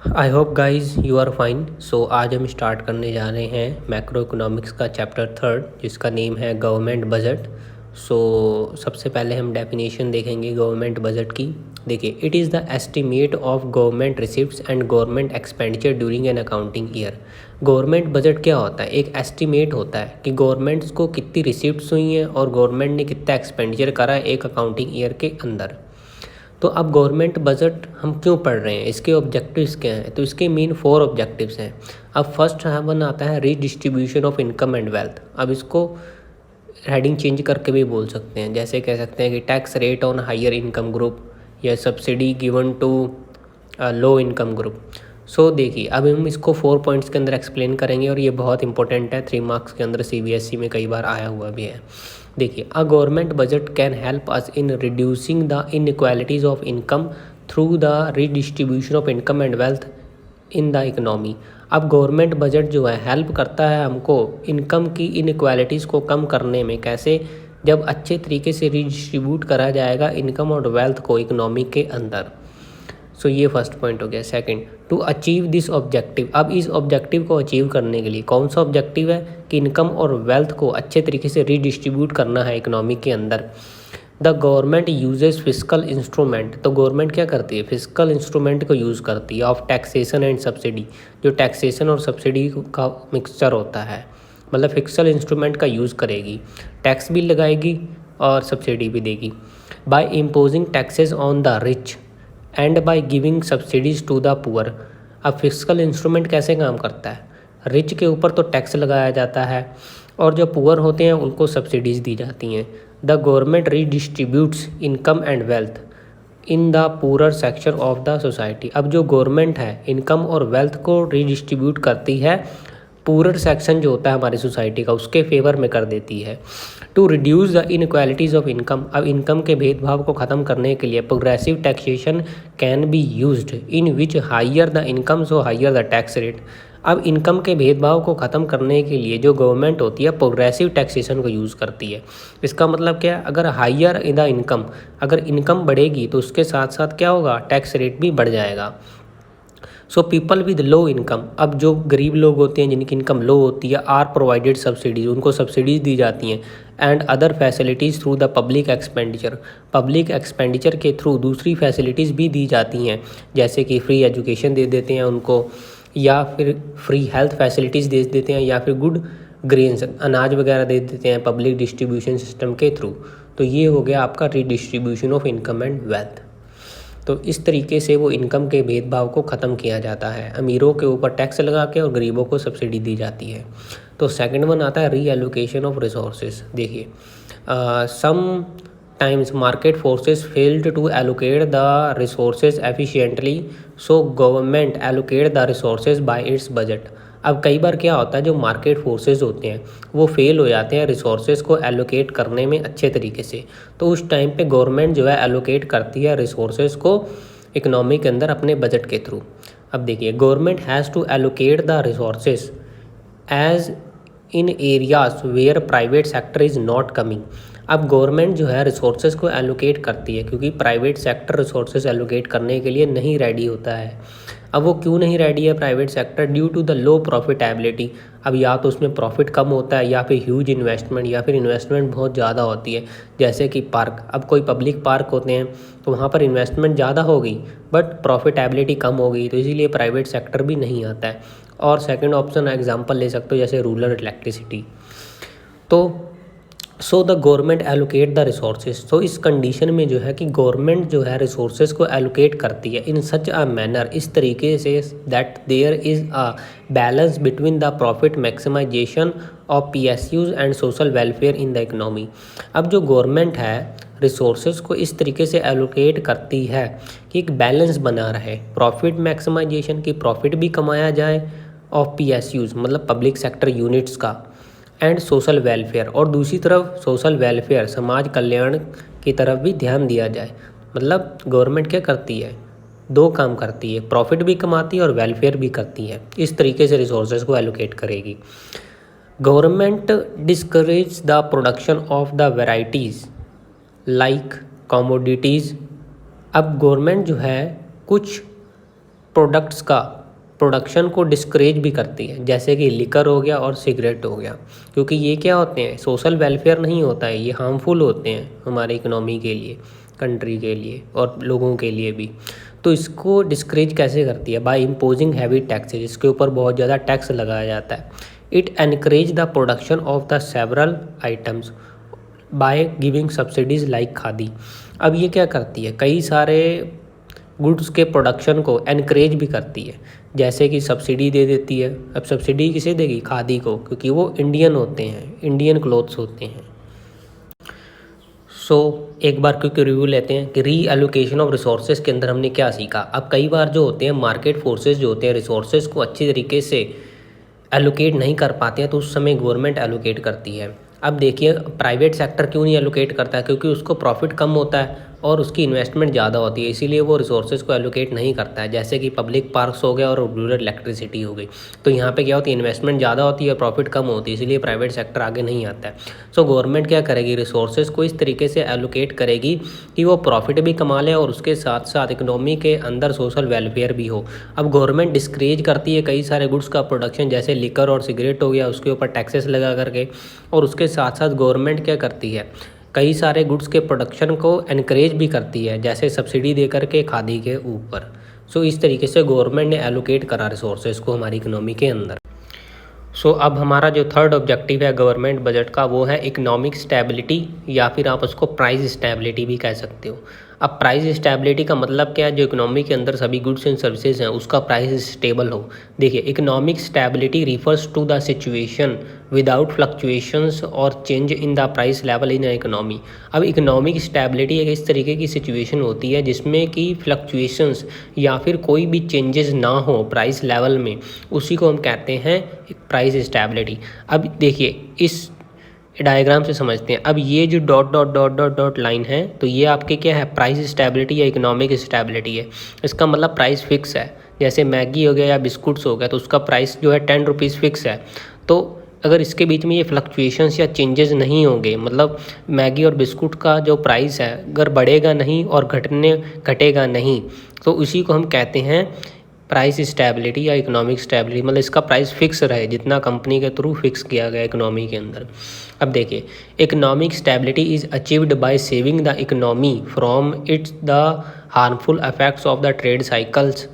I hope guys you are fine. So आज हम start करने जा रहे हैं मैक्रो इकोनॉमिक्स का चैप्टर थर्ड, जिसका नेम है गवर्नमेंट बजट। सो सबसे पहले हम डेफिनेशन देखेंगे गवर्नमेंट बजट की। देखिए, it is the estimate of government receipts and government expenditure during an accounting year. Government budget क्या होता है? एक एस्टिमेट होता है कि गवर्नमेंट्स को कितनी रिसिप्ट्स हुई हैं और गवर्नमेंट ने कितना एक्सपेंडिचर करा है एक अकाउंटिंग ईयर के अंदर। तो अब गवर्नमेंट बजट हम क्यों पढ़ रहे हैं, इसके ऑब्जेक्टिव्स क्या हैं? तो इसके मेन 4 ऑब्जेक्टिव्स हैं। अब फर्स्ट वन आता है redistribution of income and wealth. अब इसको हेडिंग चेंज करके भी बोल सकते हैं, जैसे कह सकते हैं कि tax rate on higher income group या subsidy given to low income group. So देखिए, अब हम इसको 4 पॉइंट्स के अंदर एक्सप्लेन करेंगे और ये बहुत इंपॉर्टेंट है, 3 मार्क्स के अंदर CBSE में कई बार आया हुआ भी है। देखिए, a government budget can help us in reducing the inequalities of income through the redistribution of income and wealth in the economy. अब गवर्नमेंट बजट जो है हेल्प करता है हमको इनकम की इनइक्वालिटीज़ को कम करने में। कैसे? जब अच्छे तरीके से रीडिस्ट्रीब्यूट करा जाएगा इनकम और वेल्थ को इकोनॉमी के अंदर। सो ये फर्स्ट पॉइंट हो गया। Second, to achieve this objective. अब इस ऑब्जेक्टिव को अचीव करने के लिए कौन सा ऑब्जेक्टिव है कि इनकम और वेल्थ को अच्छे तरीके से रीडिस्ट्रीब्यूट करना है इकोनॉमी के अंदर। The government uses physical instrument. तो गवर्नमेंट क्या करती है? फिजिकल इंस्ट्रूमेंट को यूज़ करती है ऑफ टैक्सेशन एंड सब्सिडी। जो टैक्सेशन और सब्सिडी का मिक्सचर होता है, मतलब फिजिकल इंस्ट्रूमेंट का यूज़ करेगी, टैक्स भी लगाएगी और सब्सिडी भी देगी। By imposing taxes on the rich and by giving subsidies to the poor. अब फिजिकल इंस्ट्रूमेंट कैसे काम करता है? रिच के ऊपर तो टैक्स लगाया जाता है और जो पुअर होते हैं उनको सब्सिडीज़ दी जाती हैं। The government redistributes income and wealth in the poorer section of the society. अब जो गवर्नमेंट है इनकम और वेल्थ को रीडिस्ट्रीब्यूट करती है, पूरर सेक्शन जो होता है हमारी सोसाइटी का उसके फेवर में कर देती है। To reduce the inequalities of income. अब इनकम के भेदभाव को ख़त्म करने के लिए progressive taxation can be used in which higher the income so higher the tax rate. अब इनकम के भेदभाव को ख़त्म करने के लिए जो गवर्नमेंट होती है प्रोग्रेसिव टैक्सेशन को यूज़ करती है। इसका मतलब क्या है? अगर हायर इन द इनकम, अगर इनकम बढ़ेगी तो उसके साथ साथ क्या होगा? टैक्स रेट भी बढ़ जाएगा। So people with low income. अब जो गरीब लोग होते हैं जिनकी इनकम लो होती है, आर प्रोवाइडेड सब्सिडीज़, उनको सब्सिडीज़ दी जाती हैं। And other facilities through the public expenditure. Public expenditure के थ्रू दूसरी फैसिलिटीज़ भी दी जाती हैं, जैसे कि फ्री एजुकेशन दे देते हैं उनको, या फिर फ्री हेल्थ फैसिलिटीज़ दे देते हैं, या फिर गुड ग्रेन्स, अनाज वगैरह दे देते हैं पब्लिक डिस्ट्रीब्यूशन सिस्टम के थ्रू। तो ये हो गया आपका redistribution of income and wealth. तो इस तरीके से वो इनकम के भेदभाव को ख़त्म किया जाता है, अमीरों के ऊपर टैक्स लगा के और गरीबों को सब्सिडी दी जाती है। तो सेकंड वन आता है री एलोकेशन ऑफ रिसोर्सेज। देखिए, sometimes market forces failed to allocate the resources efficiently, so government allocate the resources by its budget. अब कई बार क्या होता है, जो मार्केट फोर्सेस होते हैं वो फेल हो जाते हैं रिसोर्सेज को एलोकेट करने में अच्छे तरीके से, तो उस टाइम पे गवर्नमेंट जो है एलोकेट करती है रिसोर्सेज को इकोनॉमी के अंदर अपने बजट के थ्रू। अब देखिए, government has to allocate the resources as in areas where private sector is not coming. अब गवर्नमेंट जो है रिसोर्सेज को एलोकेट करती है क्योंकि प्राइवेट सेक्टर रिसोर्सेज एलोकेट करने के लिए नहीं रेडी होता है। अब वो क्यों नहीं रेडी है private sector? Due to the low profitability. अब या तो उसमें प्रॉफिट कम होता है, या फिर ह्यूज इन्वेस्टमेंट, या फिर इन्वेस्टमेंट बहुत ज़्यादा होती है। जैसे कि पार्क, अब कोई पब्लिक पार्क होते हैं तो वहाँ पर इन्वेस्टमेंट ज़्यादा होगी बट प्रॉफिटेबिलिटी कम होगी, तो इसीलिए प्राइवेट सेक्टर भी नहीं आता है। और सेकंड ऑप्शन एग्जांपल ले सकते हो जैसे रूरल इलेक्ट्रिसिटी। तो so the government allocate the resources. तो इस कंडीशन में जो है कि गवर्नमेंट जो है रिसोर्सेज को एलोकेट करती है इन सच अ मैनर, इस तरीके से that there is a balance between the profit maximization of PSUs and social welfare in the economy. अब जो गवर्नमेंट है रिसोर्सेज को इस तरीके से एलोकेट करती है कि एक बैलेंस बना रहे, प्रॉफिट मैक्सिमाइजेशन की प्रॉफिट भी कमाया जाए ऑफ PSUs मतलब पब्लिक सेक्टर यूनिट्स का, एंड सोशल वेलफेयर, और दूसरी तरफ सोशल वेलफेयर समाज कल्याण की तरफ भी ध्यान दिया जाए। मतलब गवर्नमेंट क्या करती है? 2 काम करती है, प्रॉफिट भी कमाती है और वेलफेयर भी करती है। इस तरीके से रिसोर्सेज को एलोकेट करेगी। Government discourage the production of the varieties like commodities. अब गवर्नमेंट जो है कुछ प्रोडक्ट्स का प्रोडक्शन को डिस्करेज भी करती है, जैसे कि लिकर हो गया और सिगरेट हो गया, क्योंकि ये क्या होते हैं, सोशल वेलफेयर नहीं होता है, ये हार्मफुल होते हैं हमारे इकोनॉमी के लिए, कंट्री के लिए और लोगों के लिए भी। तो इसको डिस्करेज कैसे करती है? बाय इम्पोजिंग हैवी टैक्सेज, इसके ऊपर बहुत ज़्यादा टैक्स लगाया जाता है। It encourage the production of the several items bye giving subsidies like khadi. अब ये क्या करती है, कई सारे गुड्स के प्रोडक्शन को एनकरेज भी करती है, जैसे कि सब्सिडी दे देती है। अब सब्सिडी किसे देगी? खादी को, क्योंकि वो इंडियन होते हैं, इंडियन क्लोथ्स होते हैं। एक बार क्विक रिव्यू लेते हैं कि री एलोकेशन ऑफ रिसोर्सेज के अंदर हमने क्या सीखा। अब कई बार जो होते हैं मार्केट फोर्सेस जो होते हैं रिसोर्सेज को अच्छी तरीके से एलोकेट नहीं कर पाते हैं, तो उस समय गवर्नमेंट एलोकेट करती है। अब देखिए प्राइवेट सेक्टर क्यों नहीं एलोकेट करता है, क्योंकि उसको प्रॉफिट कम होता है और उसकी इन्वेस्टमेंट ज़्यादा होती है, इसीलिए वो रिसोर्सेज को एलोकेट नहीं करता है। जैसे कि पब्लिक पार्क्स हो गया और रूरल इलेक्ट्रिसिटी हो गई, तो यहाँ पे क्या होती है, इन्वेस्टमेंट ज़्यादा होती है और प्रॉफिट कम होती है, इसीलिए प्राइवेट सेक्टर आगे नहीं आता है। गवर्नमेंट क्या करेगी, रिसोर्सेज को इस तरीके से एलोकेट करेगी कि वो प्रॉफिट भी कमा ले और उसके साथ साथ इकोनॉमी के अंदर सोशल वेलफेयर भी हो। अब गवर्नमेंट डिस्करेज करती है कई सारे गुड्स का प्रोडक्शन, जैसे लिकर और सिगरेट हो गया, उसके ऊपर टैक्सेस लगा करके, और उसके साथ साथ गवर्नमेंट क्या करती है, कई सारे गुड्स के प्रोडक्शन को एनकरेज भी करती है, जैसे सब्सिडी दे करके खादी के ऊपर। इस तरीके से गवर्नमेंट ने एलोकेट करा रिसोर्सेज को हमारी इकोनॉमी के अंदर। अब हमारा जो थर्ड ऑब्जेक्टिव है गवर्नमेंट बजट का, वो है इकोनॉमिक स्टेबिलिटी, या फिर आप उसको प्राइस स्टेबिलिटी भी कह सकते हो। अब प्राइस स्टेबिलिटी का मतलब क्या है, जो इकोनॉमी के अंदर सभी गुड्स एंड सर्विसेज हैं उसका प्राइस स्टेबल हो। देखिए economic stability refers to the situation without fluctuations और change in the price level in economy. अब इकोनॉमिक स्टेबिलिटी एक इस तरीके की सिचुएशन होती है जिसमें कि फ्लक्चुएशंस या फिर कोई भी चेंजेस ना हो प्राइस लेवल में, उसी को हम कहते हैं प्राइस स्टेबिलिटी। अब देखिए इस डायग्राम से समझते हैं। अब ये जो dot dot dot dot dot line है, तो ये आपके क्या है, प्राइस स्टेबिलिटी या इकोनॉमिक स्टेबिलिटी है। इसका मतलब प्राइस फिक्स है, जैसे मैगी हो गया या बिस्कुट्स हो गया, तो उसका प्राइस जो है 10 रुपीज़ फिक्स है। तो अगर इसके बीच में ये फ्लक्चुएशंस या चेंजेस नहीं होंगे, मतलब मैगी और बिस्कुट का जो प्राइस है अगर बढ़ेगा नहीं और घटेगा नहीं, तो उसी को हम कहते हैं प्राइस स्टेबिलिटी या इकोनॉमिक स्टेबिलिटी। मतलब इसका प्राइस फिक्स रहे, जितना कंपनी के थ्रू फिक्स किया गया इकोनॉमी के अंदर। अब देखिए economic stability is achieved by saving the economy from its the harmful effects of the trade cycles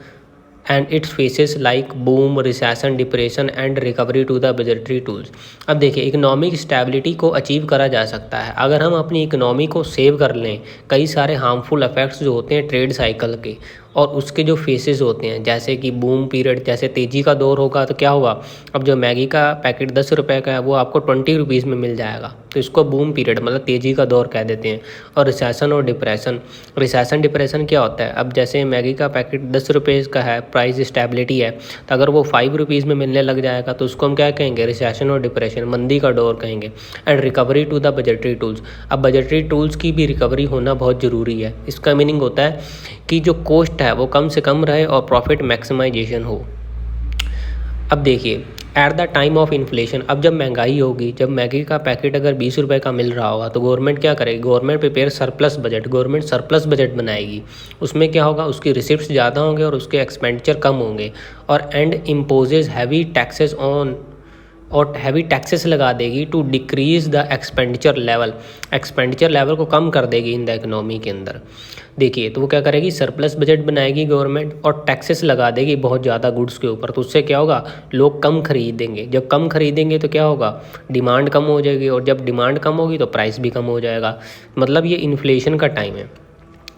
and its phases like boom, recession, depression and recovery to the budgetary tools. अब देखिए economic stability को achieve करा जा सकता है अगर हम अपनी इकोनॉमी को सेव कर लें कई सारे हार्मफुल इफेक्ट्स जो होते हैं ट्रेड साइकिल के, और उसके जो फेसेस होते हैं, जैसे कि बूम पीरियड, जैसे तेज़ी का दौर होगा तो क्या होगा, अब जो मैगी का पैकेट 10 रुपये का है वो आपको 20 रुपीज़ में मिल जाएगा, तो इसको बूम पीरियड मतलब तेज़ी का दौर कह देते हैं। और रिसेशन और डिप्रेशन, डिप्रेशन क्या होता है, अब जैसे मैगी का पैकेट 10 रुपये का है, प्राइस स्टेबिलिटी है, तो अगर वो 5 रुपीज़ में मिलने लग जाएगा तो उसको हम क्या कहेंगे, रिसेशन और डिप्रेशन, मंदी का दौर कहेंगे। And recovery to the budgetary tools, अब बजटरी टूल्स की भी रिकवरी होना बहुत ज़रूरी है। इसका मीनिंग होता है कि जो कॉस्ट है वो कम से कम रहे और प्रॉफिट मैक्सिमाइजेशन हो। अब देखिए at the time of inflation, अब जब महंगाई होगी, जब मैगी का पैकेट अगर 20 रुपये का मिल रहा होगा तो गवर्नमेंट क्या करेगी, government prepare surplus budget, government surplus budget बनाएगी। उसमें क्या होगा, उसकी रिसिप्ट्स ज़्यादा होंगे और उसके एक्सपेंडिचर कम होंगे। और and imposes heavy taxes on, और हैवी टैक्सेस लगा देगी to decrease the expenditure level, expenditure level को कम कर देगी इन द इकोनॉमी के अंदर। देखिए तो वो क्या करेगी, सरप्लस बजट बनाएगी गवर्नमेंट और टैक्सेस लगा देगी बहुत ज़्यादा गुड्स के ऊपर, तो उससे क्या होगा, लोग कम खरीदेंगे। जब कम खरीदेंगे तो क्या होगा, डिमांड कम हो जाएगी, और जब डिमांड कम होगी तो प्राइस भी कम हो जाएगा। मतलब ये इन्फ्लेशन का टाइम है।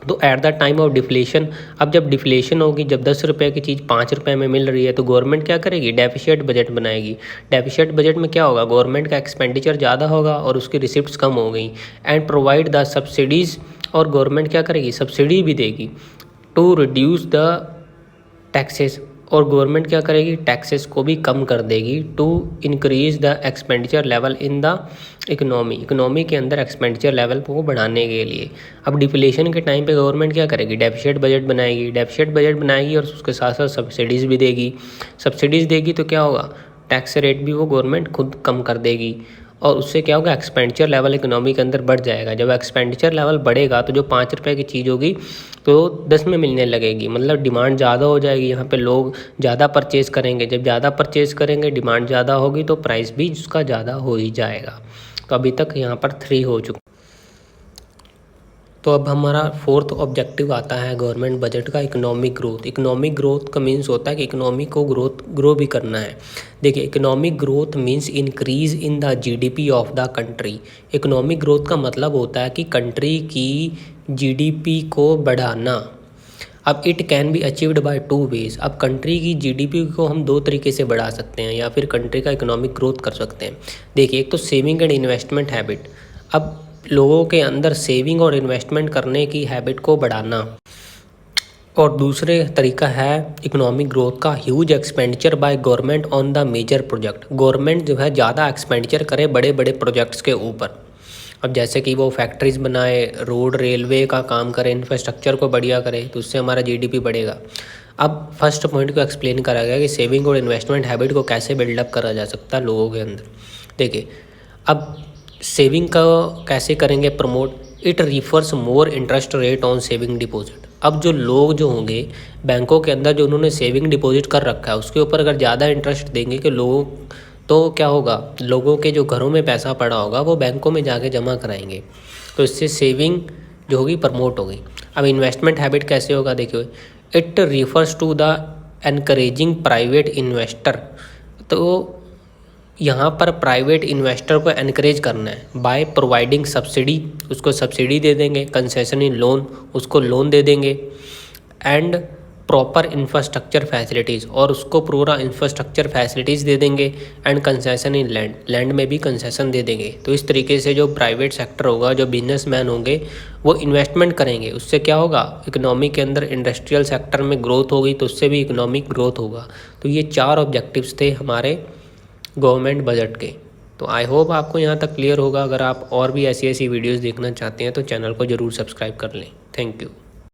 तो at the time of deflation, अब जब डिफ्लेशन होगी, जब 10 रुपये की चीज़ 5 रुपये में मिल रही है, तो गवर्नमेंट क्या करेगी, डेफिशिएट बजट बनाएगी। डेफिशिएट बजट में क्या होगा, गवर्नमेंट का एक्सपेंडिचर ज़्यादा होगा और उसकी रिसिप्ट्स कम हो गई। एंड प्रोवाइड द सब्सिडीज़, और गवर्नमेंट क्या करेगी, सब्सिडी भी देगी टू रिड्यूस द टैक्सेस, और गवर्नमेंट क्या करेगी, टैक्सेस को भी कम कर देगी to increase the expenditure level in the economy, economy के अंदर एक्सपेंडिचर लेवल को बढ़ाने के लिए। अब डिफ्लेशन के टाइम पे गवर्नमेंट क्या करेगी, डेफिशिएट बजट बनाएगी, डेफिशिएट बजट बनाएगी और उसके साथ साथ सब्सिडीज़ भी देगी। सब्सिडीज़ देगी तो क्या होगा, टैक्स रेट भी वो गवर्नमेंट खुद कम कर देगी। और उससे क्या होगा, एक्सपेंडिचर लेवल इकोनॉमी के अंदर बढ़ जाएगा। जब एक्सपेंडिचर लेवल बढ़ेगा तो जो 5 रुपये की चीज़ होगी तो 10 में मिलने लगेगी, मतलब डिमांड ज़्यादा हो जाएगी। यहाँ पे लोग ज़्यादा परचेज़ करेंगे, जब ज़्यादा परचेज़ करेंगे डिमांड ज़्यादा होगी तो प्राइस भी उसका ज़्यादा हो ही जाएगा। तो अभी तक यहाँ पर 3 हो चुका। तो अब हमारा 4th ऑब्जेक्टिव आता है गवर्नमेंट बजट का, इकोनॉमिक ग्रोथ। इकोनॉमिक ग्रोथ का मीन्स होता है कि इकोनॉमी को ग्रो भी करना है। देखिए, economic growth means increase in the GDP of the country. Economic growth का मतलब होता है कि कंट्री की जीडीपी को बढ़ाना। अब it can be achieved by 2 ways. अब कंट्री की जीडीपी को हम 2 तरीके से बढ़ा सकते हैं या फिर कंट्री का इकोनॉमिक ग्रोथ कर सकते हैं। देखिए, एक तो सेविंग एंड इन्वेस्टमेंट हैबिट। अब लोगों के अंदर सेविंग और इन्वेस्टमेंट करने की हैबिट को बढ़ाना। और दूसरे तरीका है इकोनॉमिक ग्रोथ का, huge expenditure by government on the major project. Government जो है ज़्यादा एक्सपेंडिचर करे बड़े बड़े प्रोजेक्ट्स के ऊपर। अब जैसे कि वो फैक्ट्रीज़ बनाए, रोड रेलवे का काम करे, इंफ्रास्ट्रक्चर को बढ़िया करे, तो उससे हमारा जीडीपी बढ़ेगा। अब फर्स्ट पॉइंट को एक्सप्लेन करा गया कि सेविंग और इन्वेस्टमेंट हैबिट को कैसे बिल्डअप करा जा सकता है लोगों के अंदर। देखिए, अब सेविंग का कैसे करेंगे promote, it refers more interest rate on saving deposit. अब जो लोग जो होंगे बैंकों के अंदर, जो उन्होंने सेविंग डिपॉजिट कर रखा है, उसके ऊपर अगर ज़्यादा इंटरेस्ट देंगे कि लोगों, तो क्या होगा, लोगों के जो घरों में पैसा पड़ा होगा वो बैंकों में जाके जमा कराएंगे, तो इससे सेविंग जो होगी प्रमोट होगी। अब इन्वेस्टमेंट हैबिट कैसे होगा, देखिए, it refers to the encouraging private investor. तो यहाँ पर प्राइवेट इन्वेस्टर को एनकरेज करना है बाय प्रोवाइडिंग सब्सिडी, उसको सब्सिडी दे देंगे, कंसेशन इन लोन, उसको लोन दे देंगे, एंड प्रॉपर इंफ्रास्ट्रक्चर फैसिलिटीज़, और उसको पूरा इंफ्रास्ट्रक्चर फैसिलिटीज़ दे देंगे, and concession in land, land में भी कंसेशन दे देंगे। तो इस तरीके से जो प्राइवेट सेक्टर होगा, जो बिजनेसमैन होंगे, वो इन्वेस्टमेंट करेंगे। उससे क्या होगा, इकोनॉमी के अंदर इंडस्ट्रियल सेक्टर में ग्रोथ होगी, तो उससे भी इकोनॉमिक ग्रोथ होगा। तो ये 4 ऑब्जेक्टिव्स थे हमारे गवर्नमेंट बजट के। तो आई होप आपको यहाँ तक क्लियर होगा। अगर आप और भी ऐसी वीडियोज़ देखना चाहते हैं तो चैनल को ज़रूर सब्सक्राइब कर लें। Thank you.